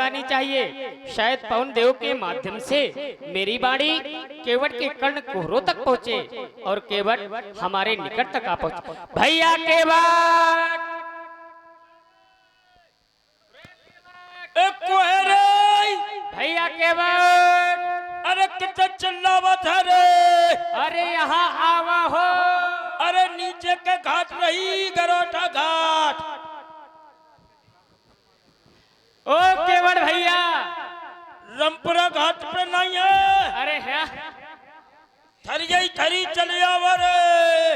लगानी चाहिए। शायद पवन देव के माध्यम से मेरी वाणी केवट के कर्ण कोहरों तक पहुँचे और केवट हमारे निकट तक आ पहुँचे। भैया केवट, भैया केवट, अरे कितना चिल्लावत है रे? अरे यहाँ आवा हो। अरे नीचे के घाट रही, गरोठा घाट। ओ केवट भैया, रामपुरा घाट पे नहीं है। अरे है थरी चले आवा रे।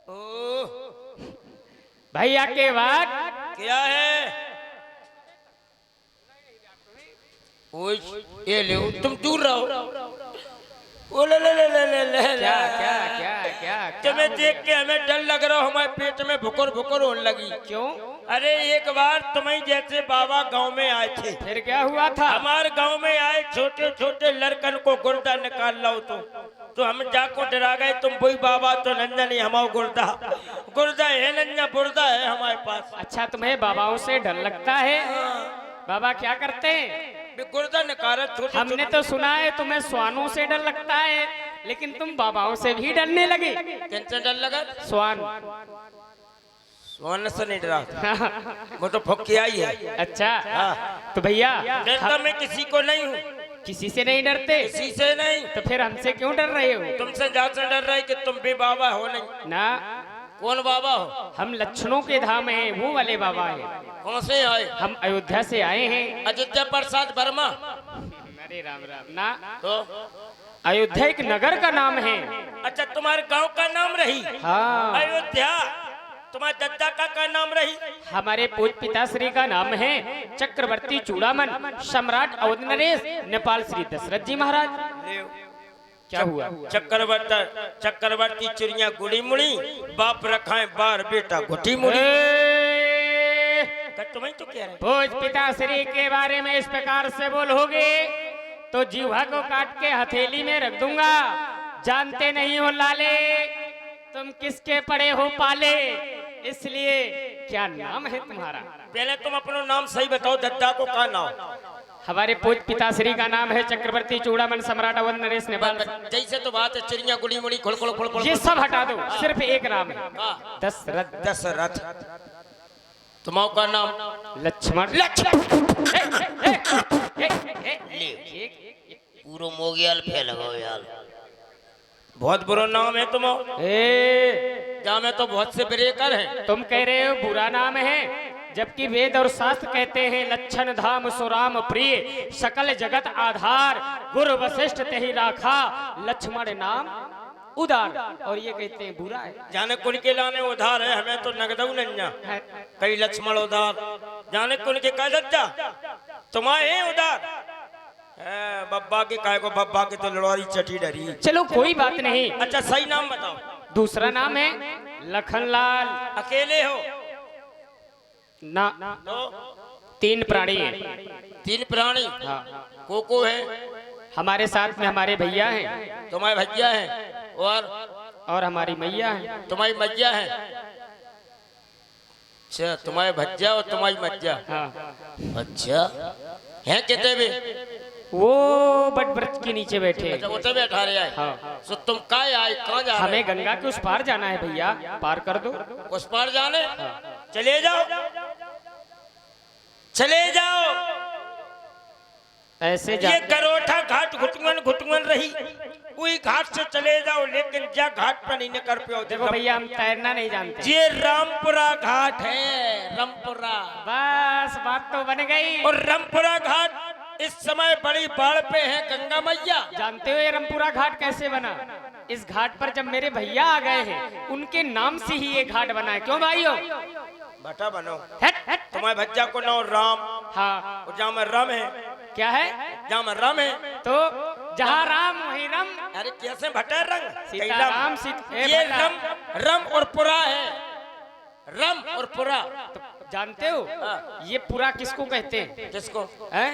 ओ भैया केवट, क्या है? ओए ये ले, तुम दूर रहो। ओ ले ले ले ले ले ले। क्या क्या क्या क्या तुम्हें देख के हमें डर लग रहा, हमारे पेट में भुकर भुकर होने लगी। क्यों? अरे एक बार तुम्हें जैसे बाबा गांव में आए थे। फिर क्या हुआ था? हमारे गांव में आए, छोटे छोटे लड़कन को गुर्दा निकाल लो तो हम जाको डरा गए। तुम वही बाबा तो नंदा नहीं, हमारा गुर्दा है नंदा, बुर्दा है हमारे पास। अच्छा, तुम्हें बाबाओं से डर लगता है? बाबा क्या करते हैं? गुर्दा निकाल। हमने तो सुना है तुम्हें स्वानों से डर लगता है, लेकिन तुम बाबाओं से भी डरने लगे। किनसे डर लगा? स्वान। स्वान से नहीं डरा, वो तो फुकिया ही है। अच्छा, तो भैया डरता मैं किसी को नहीं हूँ। किसी से नहीं डरते? किसी से नहीं। तो फिर हमसे क्यों डर रहे हो? तुमसे ज्यादा डर रहे कि तुम भी बाबा हो नहीं ना। कौन बाबा हो? हम लक्षणों के धाम हैं, वो वाले बाबा हैं। कौन से आए? हम अयोध्या से आए हैं। अयोध्या प्रसाद वर्मा। अरे राम राम। ना, तो अयोध्या एक नगर का नाम है। अच्छा, तुम्हारे गांव का नाम रही? हाँ। अयोध्या। तुम्हारे दद्दा का नाम रही? हमारे पूज पिताश्री का नाम है चक्रवर्ती चूड़ामन, सम्राट अवध नरेश, नेपाल श्री दशरथ जी महाराज। क्या हुआ? चक्रवर्ती चिड़िया गुड़ी मुड़ी, बाप रखा है बार, बेटा गुटी मुड़ी। तुम्हें तो क्या है? भोज पिताश्री के बारे में इस प्रकार से बोलोगे तो जीवा को काट के हथेली में रख दूंगा। जानते नहीं हो लाले, तुम किसके पड़े हो पाले, इसलिए क्या नाम है तुम्हारा? पहले तुम अपना नाम सही बताओ, दद्दा को क्या नाम? हमारे पूज पिताश्री का नाम है चक्रवर्ती चूड़ामन, सम्राट अवध नरेश, नेपाल। जैसे तो बात है, चिड़िया गुड़ी मुड़ी खोल खोल खोल खोल। ये सब हटा दो, सिर्फ एक नाम है, दशरथ। दशरथ। तुम्हारा का नाम? लक्ष्मण। पूरा मोगियाल फैल गो यार। बहुत बुरा नाम है तुम्हारा। क्या मैं तो बहुत से ब्रेकर हैं। तुम कह रहे हो बुरा नाम है, जबकि वेद और शास्त्र कहते हैं लक्षण धाम सुराम प्रिय, सकल जगत आधार, गुरु वशिष्ठ तेहि राखा, लक्ष्मण नाम उदार। और ये कहते हैं बुरा है। जाने कुन के लाने उधार है, हमें तो नगदऊ नन्या। कई लक्ष्मण उधार, जाने कुन के कह दज्जा तुम्हारे उधार। बब्बा के काय को, बब्बा के तो लड़वारी चटी डरी। चलो कोई बात नहीं। अच्छा सही नाम बताओ। दूसरा नाम है लखनलाल। अकेले हो ना? तो 3 प्राणी हैं। 3 प्राणी? हाँ। को है? हमारे साथ में हमारे भैया हैं। तुम्हारे भैया हैं? और हमारी मैया है। तुम्हारी मैया है? अच्छा, तुम्हारे भज्जा और तुम्हारी मज्जा। हाँ। अच्छा, हैं कितने भी? वो बट वृक्ष के नीचे बैठे। अच्छा, वो तो बैठा रहे हैं। हाँ। तो तुम काय आए, कहाँ जा रहे? हमें गंगा के उस पार जाना है भैया, पार कर दो। उस पार जाने? चले जाओ, चले जाओ। ऐसे ये गरोठा घाट घुटमन रही, वही घाट से चले जाओ, लेकिन जा घाट पर नहीं निकल पे। देखो भैया, हम तैरना नहीं जानते। ये रामपुरा घाट है, रामपुरा। बस बात तो बन गई। और रामपुरा घाट इस समय बड़ी बाढ़ पे है गंगा मैया। जानते हो ये रामपुरा घाट कैसे बना? इस घाट पर जब मेरे भैया आ गए हैं, उनके नाम से ही ये घाट बना है। क्यों भाइयों? बटा बनो। तुम्हारे भज्जा को नाम राम। हाँ। और जहाँ में रम है। क्या है? जहाँ में रम है, तो जहाँ राम वही रम। अरे कैसे भटा रंग? सीताराम ये रम और पुरा है। रम और पुरा तो जानते हो? ये पुरा किसको कहते हैं? किसको? है?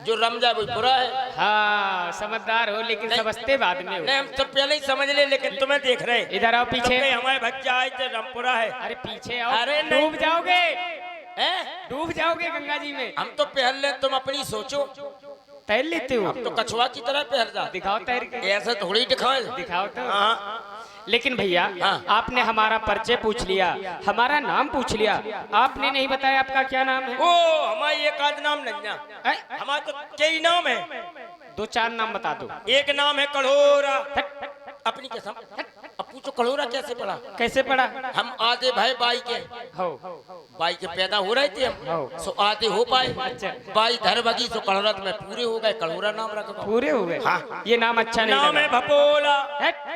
जो रम जाए वो पुरा है। हाँ, समझदार हो, लेकिन समझते बाद में हो। नहीं, हम तो पहले ही समझ ले, लेकिन तुम्हें देख रहे। इधर आओ पीछे। हमारे भज्जा आए थे रामपुरा है। अरे पीछे आओ। अरे डूब जाओगे। हैं? डूब जाओगे गंगा जी में। हम तो पहन ले, तुम अपनी सोचो। तैर लेते हो? तो कछुआ की तरह पहन जा। दिखाओ तैर के। ऐसे थोड़ी दिखाए। दिखाओ तो। हाँ। लेकिन भैया हाँ। आपने हमारा परिचय पूछ लिया, हमारा नाम पूछ लिया, आपने नहीं बताया आपका क्या नाम है? ओ हमारी एक आध नाम नन्या, हमारा तो कई नाम है। 2-4 नाम बता दो। एक नाम है कड़ोरा। अपनी कसम, अब पूछो कड़ोरा कैसे पड़ा? कैसे पड़ा? हम आधे भाई बाई के, हो बाई के पैदा हो रहे थे हम, सो आधे हो पाए। अच्छा। बाई धर बगी सो कड़ोरा में पूरे हो गए, कड़ोरा नाम रखा। पूरे हो गए। हाँ। ये नाम अच्छा नहीं नाम है लगा। भपोला।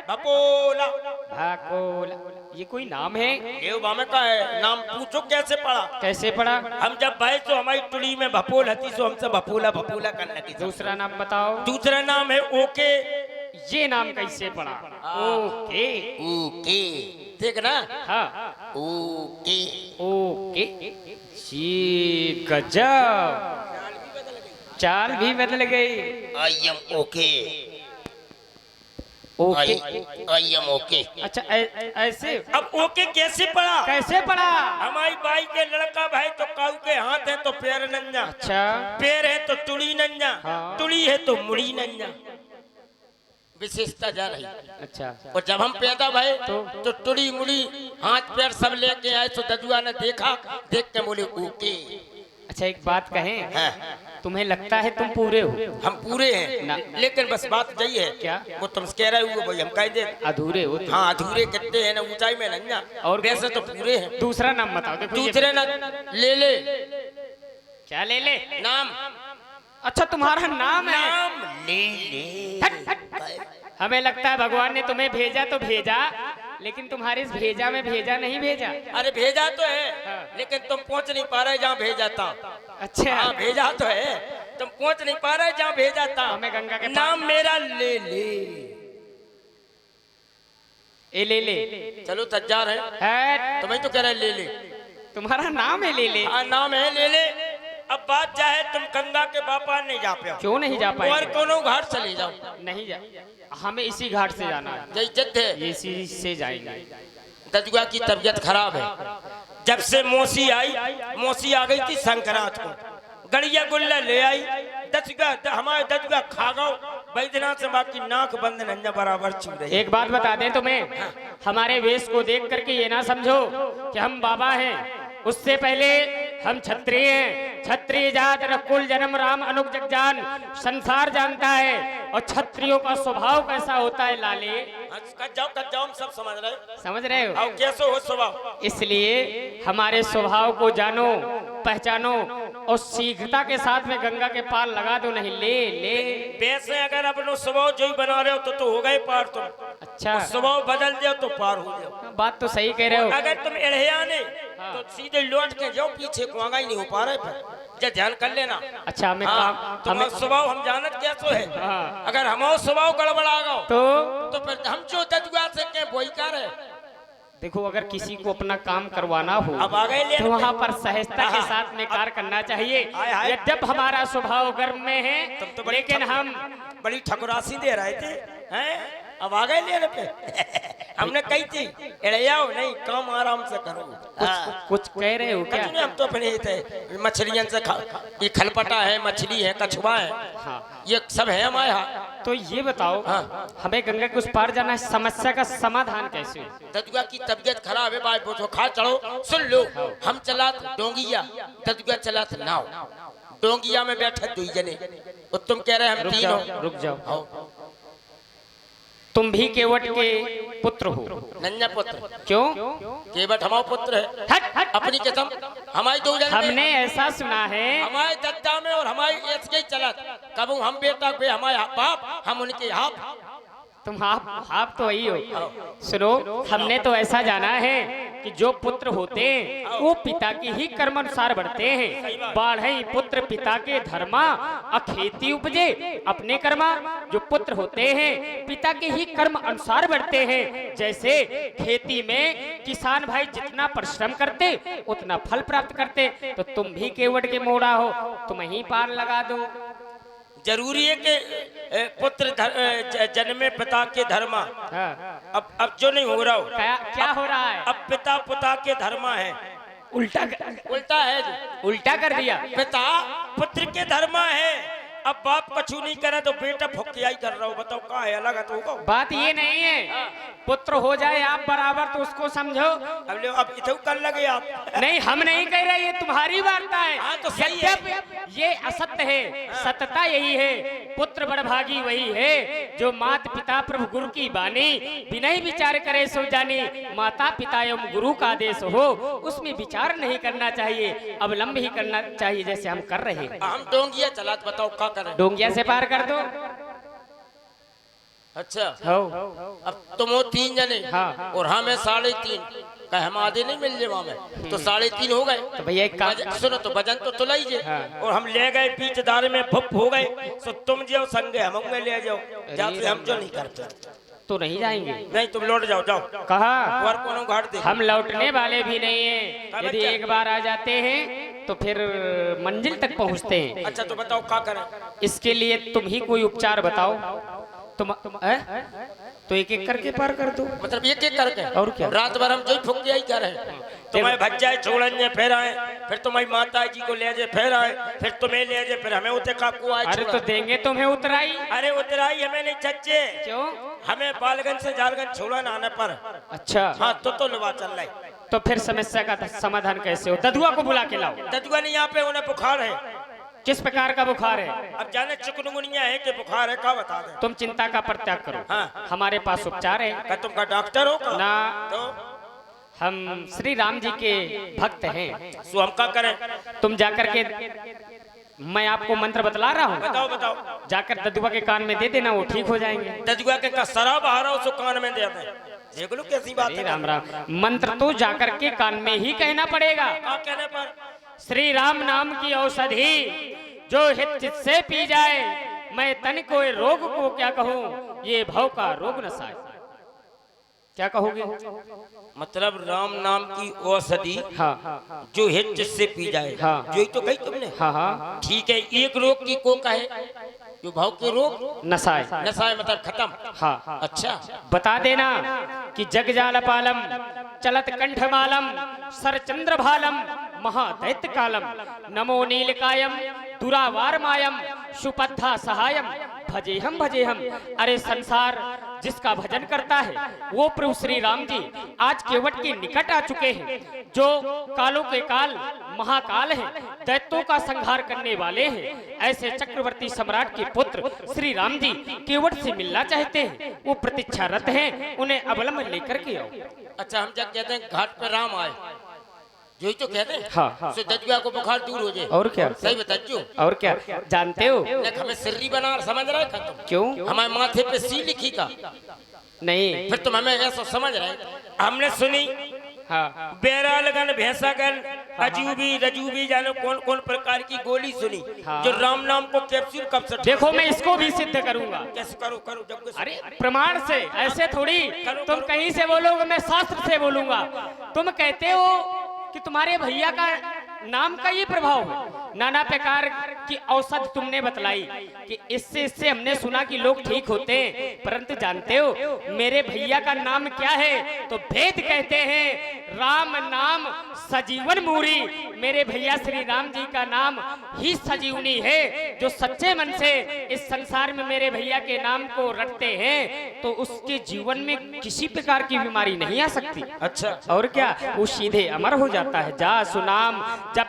भपोला भाकोला, ये कोई नाम है? देव बामे का है नाम। पूछो कैसे पड़ा? कैसे पड़ा? हम जब भाई तो हमारी टुड़ी में भपोल हती, सो हमसे भपोला भपोला करने लगी। दूसरा नाम बताओ। दूसरा नाम है ओके। ये नाम कैसे पड़ा? ओके। ओके ठीक ना? हाँ। ओके। ओके जी, गजब, चाल भी बदल गई। I am okay. Okay. I am okay. अच्छा ऐसे? अब ओके कैसे पड़ा? कैसे पड़ा? हमारी बाई के लड़का भाई तो काऊ के हाथ है तो पैर नन्या, अच्छा। पैर है तो टुड़ी नन्या, हाँ। टुड़ी है तो मुड़ी नन्या। विशेषता जा रही। अच्छा। और जब हम पैदा भय तो टुड़ी मुड़ी हाथ पैर सब लेके आए, तो ददुआ ने देखा, देख के बोले ओके। अच्छा एक बात कहें, हाँ। तुम्हें लगता है तुम पूरे हो? हम पूरे ना। हैं, लेकिन बस बात यही है। क्या? वो तुम कह रहे हो भाई, हम कह दे अधूरे हो तुम। हाँ अधूरे कितने हैं ना, ऊंचाई में नन्या, और वैसे तो पूरे हैं। दूसरा नाम बताओ। देखो दूसरे ना ले ले क्या ले ले? नाम। अच्छा तुम्हारा नाम है? नाम ले ले। हमें लगता है भगवान ने तुम्हें भेजा तो भेजा, लेकिन तुम्हारे इस भेजा में भेजा नहीं भेजा। अरे भेजा तो है, हाँ। लेकिन तुम पहुंच नहीं पा रहे जहाँ भेजा था। अच्छा। हाँ भेजा तो है, तुम पहुंच नहीं पा रहे जहाँ भेजा था। हमें गंगा के नाम मेरा ले ले। ए ले ले। चलो तज्जार है, तुम्हें तो कह रहे ले ले। तुम्हारा नाम है ले ले? हाँ नाम है ले ले। अब बात चाहे तुम गंगा के बापा नहीं जा पाओ। क्यों नहीं जा और पाए? कोनो घाट चले जाओ। नहीं जा, हमें इसी घाट से जाना है। जय जद है। ये इसी से जाएंगे। ददुआ की तबीयत खराब है। जब से मौसी आई, मौसी आ गई थी संक्रांत को, गड़िया गुल्ला ले आई। हमारे ददुआ खा गो बैद्यनाथ से, बाकी नाक बंद नन्या बराबर चू रही। एक बात बता दें तुम्हें, हमारे वेश को देख करके ये ना समझो कि हम बाबा हैं। उससे पहले हम क्षत्रिय हैं। क्षत्रिय जात रकुल जन्म राम अनुज जग जान, संसार जानता है। और क्षत्रियों का स्वभाव कैसा होता है लाले? कट जाओ हम सब समझ रहे। समझ रहे हो? आओ कैसे हो स्वभाव? इसलिए हमारे स्वभाव को जानो, पहचानो और शीघ्रता के साथ में गंगा के पार लगा दो। नहीं ले ले। वैसे अगर अपनो स्वभाव जो ही बना रहे हो तो हो गए पार तुम। अच्छा। स्वभाव बदल जाओ तो पार हो जाओ। बात तो सही कह रहे हो। अगर तुम एड़िया ने तो सीधे लौट के जाओ पीछे को, आगा ही नहीं हो पा रहे। फिर ध्यान कर लेना। अच्छा हमें हाँ, तुम्हारा स्वभाव हम जानत कैसो है। हाँ। अगर हमारा स्वभाव गड़बड़ा गो तो फिर हम जो ददुआ से के बोई कर है। देखो, अगर किसी को अपना काम करवाना हो अब आ गए ले तो वहाँ पर सहजता के साथ में कार्य करना चाहिए। यद्यप हमारा स्वभाव गर्म में है, लेकिन हम बड़ी ठकुरासी दे रहे थे हैं। अब आ गए लेने पे। हमने कही थी एड़ियाओ नहीं, काम आराम से करो। कुछ कह रहे हो क्या? हम तो अपने ही थे मछलियों से ये खलपटा है, मछली है, कछुआ है। हाँ। ये सब है हमारे यहाँ। तो ये बताओ, हाँ। हमें गंगा के उस पार जाना है, समस्या का समाधान कैसे हो? ददुआ की तबीयत खराब है भाई, बोझो खा चढ़ो। सुन लो, हम चला डोंगिया, ददुआ चला नाव। डोंगिया में बैठे 2 जने, और तुम कह रहे हम 3 हो। रुक जाओ। तुम भी केवट के पुत्र हो? नन्या पुत्र। क्यों? केवट हमारा पुत्र है। हट हट। अपनी कसम, हमारी 2 जने हमने ऐसा सुना है, हमारे दद्दा में और हमारी एस के चलत। कब हम बेटा पे हमारे बाप, हम उनके आप। तुम आप तो वही हो। सुनो, हमने तो ऐसा जाना है कि जो पुत्र होते हैं वो पिता के ही कर्म अनुसार बढ़ते हैं। बाढ़े पुत्र पिता के धर्मा, अखेती उपजे अपने कर्मा। जो पुत्र होते हैं पिता के ही कर्म अनुसार बढ़ते हैं। जैसे खेती में किसान भाई जितना परिश्रम करते उतना फल प्राप्त करते, तो तुम भी केवट के मोड़ा हो, तुम ही पार लगा दो। जरूरी है कि पुत्र जन्मे पिता के धर्मा। हाँ। अब जो नहीं हो रहा हो। क्या हो रहा है? अब पिता पुता के धर्मा है। उल्टा है जो। उल्टा कर दिया। पिता पुत्र के धर्म है, अब बाप कछु नहीं करे तो बेटा फुकिया ही कर रहा हो, बताओ का है अलग है तो होगा। बात ये नहीं है पुत्र हो जाए आप बराबर तो उसको समझो। अब इधर कर लगे आप। नहीं हम नहीं कह रहे, ये तुम्हारी वार्ता है। हाँ, तो सही है। यद्यप ये असत्य है, सत्यता यही है, पुत्र बड़भागी वही है जो माता पिता प्रभु गुरु की बानी बिना विचार करे सो जानी। माता पिता एवं गुरु का आदेश हो उसमें विचार नहीं करना चाहिए, अवलंब ही करना चाहिए जैसे हम कर रहे हैं। हम डोंगिया चला बताओ का करें। डोंगिया से पार कर दो। अच्छा हो अब तुम हो 3 जने हाँ। और हमें 3.5 का हम आधे नहीं मिल जाए में तो 3.5 हो गए। तो भैया एक काम सुनो तो वजन तो तुला ही जे हाँ। और हम ले गए बीच दार में भुप हो गए तो तुम जाओ संगे हम ले जाओ, जाते हम जो नहीं करते तो नहीं जाएंगे। नहीं तुम लौट जाओ, जाओ कहा और कोनो घाट दे। हम लौटने वाले भी नहीं हैं, यदि एक बार आ जाते हैं तो फिर मंजिल तक पहुंचते हैं। अच्छा तो बताओ क्या करें। इसके लिए तुम ही कोई उपचार बताओ। तुम तो एक एक करके पार कर दो। मतलब एक एक करके और क्या? रात भर हम जो फूक दिया ही करे तुम्हें भज्जाए छोड़ने फिर आए, फिर तुम्हारी माता जी को ले जाए फिर आए, फिर तुम्हें ले जाए फिर हमें उते काकू आए। अरे तो देंगे तुम्हें उतराई। अरे उतराई हमें नहीं चच्चे, क्यों? हमें बालगंज से जालगंज छोड़ा ना आने पर। अच्छा हाँ तो लुवा चल रही। तो फिर समस्या का समाधान कैसे हो? ददुआ को बुला के लाओ। ददुआ नहीं यहाँ पे उन्हें बुखार है। किस प्रकार का बुखार है? अब जाने चिकनगुनिया है कि बुखार है, क्या बता दे। तुम चिंता का परित्याग करो। हाँ। हमारे पास उपचार है। क्या तुम का डॉक्टर हो का? ना तो हम श्री राम जी के भक्त हैं। सो हम क्या करें? तुम जाकर के, मैं आपको मंत्र बतला रहा हूँ, बताओ बताओ। जाकर ददुआ के कान में दे देना, वो ठीक हो जाएंगे। ददुआ के का शराब आ रहा हो सो कान में दे दे। देख लो कैसी बात है। राम राम, मंत्र तो जाकर के कान में ही कहना पड़ेगा। क्या कहने पर? श्री राम नाम की औषधि जो हित चित से पी जाए, मैं तन को रोग को क्या कहूँ, ये भव का रोग न साए। क्या कहोगे? मतलब राम नाम की औषधि हाँ जो हित चित से पी जाए। हाँ। जो ही तो कही तुमने। हाँ हाँ ठीक है, एक रोग की को कहे जो भाव के रोग नसाए। नशा है मतलब खत्म। हाँ अच्छा बता देना कि जगजाल पालम चलत कंठमालम सरचंद्र भालम महादैत्य कालम नमो नीलकायम दुरावार मायम सुपद्धा सहायम भजे हम। अरे संसार जिसका भजन करता है वो प्रभु श्री राम जी आज केवट के निकट आ चुके हैं, जो कालों के काल महाकाल हैं, दैत्यों का संहार करने वाले हैं। ऐसे चक्रवर्ती सम्राट के पुत्र श्री राम जी केवट से मिलना चाहते हैं, वो प्रतीक्षारत हैं, उन्हें अवलंब लेकर के आओ। अच्छा हम जब कहते हैं घाट पर राम आए, जो ही तो कहते हैं। हाँ। सो ददुआ को बुखार दूर हो जाए। और क्या? सही बताओ। और क्या जानते हो? हमें सिर्री बना समझ रहे हैं तुम? क्यों? हमारे माथे पे सी लिखी का नहीं फिर तुम हमें ऐसा समझ रहे हैं। हमने सुनी हाँ बेरालगन भैंसागन अजूबी रजूबी जानो कौन कौन प्रकार की गोली सुनी। हाँ। जो राम नाम को कैप्सूल कब से देखो मैं इसको भी सिद्ध करूंगा। कैसे करो करो जब कुछ अरे प्रमाण से, ऐसे थोड़ी तुम कहीं से बोलोगे, मैं शास्त्र से बोलूंगा। तुम कहते हो कि तुम्हारे भैया का नाम का ये प्रभाव है, नाना प्रकार की औषध तुमने बतलाई कि इससे हमने सुना कि लोग ठीक होते हैं, परंतु जानते हो मेरे भैया का नाम क्या है? तो भेद कहते हैं राम नाम सजीवन मूरी। मेरे भैया श्री राम जी का नाम ही सजीवनी है। जो सच्चे मन से इस संसार में मेरे भैया के नाम को रटते हैं तो उसके जीवन में किसी प्रकार की बीमारी नहीं आ सकती। अच्छा और क्या, वो सीधे अमर हो जाता है। जा सुनाम जप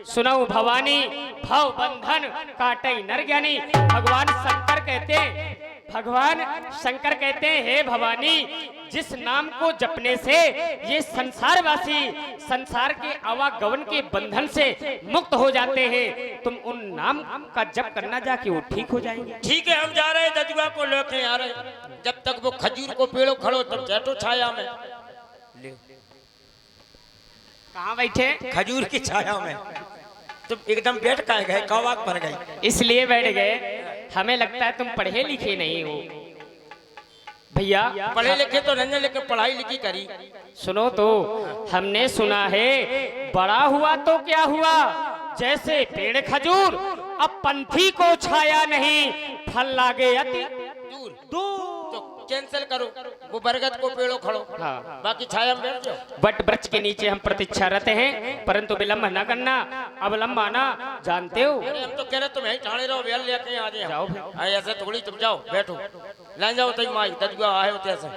सुनऊ भवानी भव बंधन काटे नर ज्ञानी। भगवान शंकर कहते हैं हे भवानी, जिस नाम को जपने से ये संसारवासी संसार के आवागमन के बंधन से मुक्त हो जाते हैं, तुम उन नाम का जप करना जाके वो ठीक हो जाएंगे। ठीक है हम जा रहे हैं ददुआ को लेके आ रहे हैं। जब तक वो खजूर को पेड़ो खड़ो तब बैठो छाया में। कहाँ बैठे? खजूर की छाया में। तुम एकदम बैठ कर गए, कवाक पर गई। इसलिए बैठ गए। हमें लगता है तुम पढ़े लिखे नहीं हो भैया। पढ़े लिखे तो नहीं, लेकिन पढ़ाई लिखी करी। सुनो तो, हमने सुना है बड़ा हुआ तो क्या हुआ, जैसे पेड़ खजूर अब पंथी को छाया नहीं, फल लागे अति दूर दूर। तो कैंसिल करो, वो बरगद को पेड़ो खड़ो, हाँ। बाकी छाया में बैठ जाओ। वट वृक्ष के नीचे हम प्रतीक्षारत हैं, परंतु विलंब न करना। अब लंब आना जानते हो। अरे हम तो कह रहे तुम यहीं ठाणे रहो, वेल लेके आ जाए। जाओ। ऐसे थोड़ी, तुम जाओ बैठो, लाइन जाओ तई माई दजुआ आए होते ऐसे।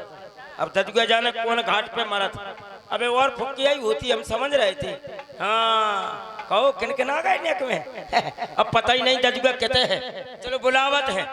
अब दजुआ जाने कौन घाट पे मरा था, अबे और फुक्की आई होती हम समझ रहे थे। हाँ कहो किन किन आ गए नेक में अब पता ही नहीं दजुआ कहते हैं। चलो बुलावत है।